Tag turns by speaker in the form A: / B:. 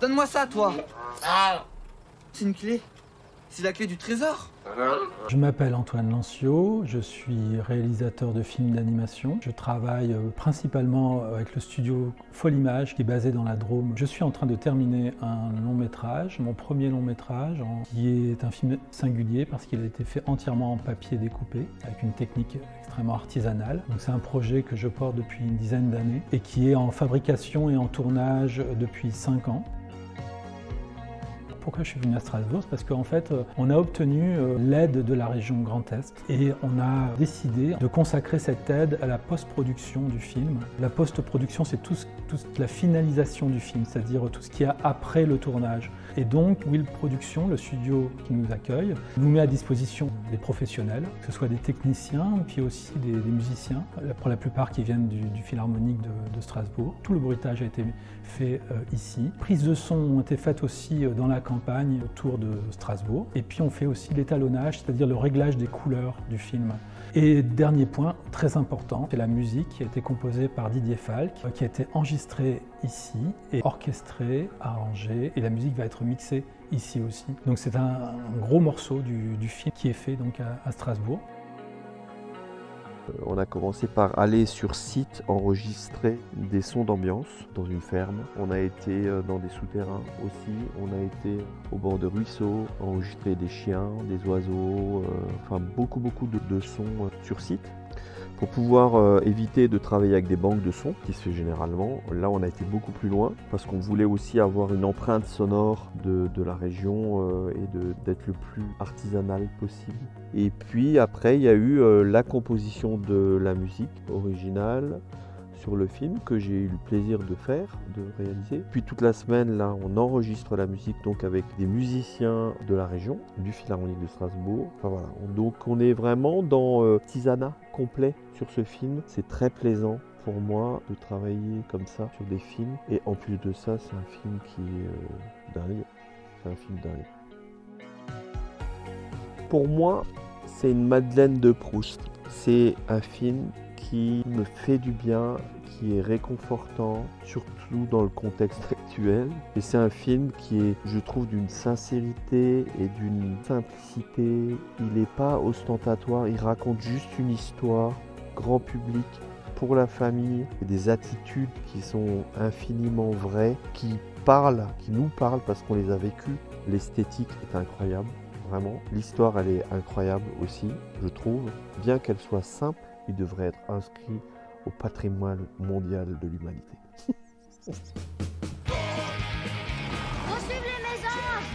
A: Donne-moi ça, toi. C'est une clé. C'est la clé du trésor.
B: Je m'appelle Antoine Lancio, je suis réalisateur de films d'animation. Je travaille principalement avec le studio Folimage qui est basé dans la Drôme. Je suis en train de terminer un long métrage, mon premier long métrage, qui est un film singulier parce qu'il a été fait entièrement en papier découpé avec une technique extrêmement artisanale. Donc c'est un projet que je porte depuis une dizaine d'années et qui est en fabrication et en tournage depuis 5 ans. Pourquoi je suis venu à Strasbourg? C'est parce qu'en fait, on a obtenu l'aide de la région Grand Est et on a décidé de consacrer cette aide à la post-production du film. La post-production, c'est toute la finalisation du film, c'est-à-dire tout ce qu'il y a après le tournage. Et donc, Will Productions, le studio qui nous accueille, nous met à disposition des professionnels, que ce soit des techniciens, puis aussi des musiciens, pour la plupart qui viennent du Philharmonique de Strasbourg. Tout le bruitage a été fait ici. Prises de son ont été faites aussi dans la campagne autour de Strasbourg. Et puis on fait aussi l'étalonnage, c'est-à-dire le réglage des couleurs du film. Et dernier point, très important, c'est la musique qui a été composée par Didier Falk, qui a été enregistrée ici et orchestrée, arrangée, et la musique va être mixée ici aussi. Donc c'est un gros morceau du film qui est fait donc à Strasbourg.
C: On a commencé par aller sur site enregistrer des sons d'ambiance dans une ferme. On a été dans des souterrains aussi. On a été au bord de ruisseaux, enregistrer des chiens, des oiseaux, enfin beaucoup de sons sur site. Pour pouvoir éviter de travailler avec des banques de sons, qui se fait généralement, là on a été beaucoup plus loin, parce qu'on voulait aussi avoir une empreinte sonore de la région et d'être le plus artisanal possible. Et puis après il y a eu la composition de la musique originale sur le film, que j'ai eu le plaisir de faire, de réaliser. Puis toute la semaine, là, on enregistre la musique donc avec des musiciens de la région, du Philharmonique de Strasbourg. Enfin voilà, donc on est vraiment dans l'artisanat complet sur ce film. C'est très plaisant pour moi de travailler comme ça sur des films. Et en plus de ça, c'est un film qui est dingue. C'est un film dingue. Pour moi, c'est une Madeleine de Proust. C'est un film qui me fait du bien, qui est réconfortant, surtout dans le contexte actuel. Et c'est un film qui est, je trouve, d'une sincérité et d'une simplicité. Il n'est pas ostentatoire, il raconte juste une histoire, grand public, pour la famille, et des attitudes qui sont infiniment vraies, qui nous parlent parce qu'on les a vécues. L'esthétique est incroyable, vraiment. L'histoire, elle est incroyable aussi, je trouve. Bien qu'elle soit simple, il devrait être inscrit au patrimoine mondial de l'humanité.
D: Poursuivez les maisons!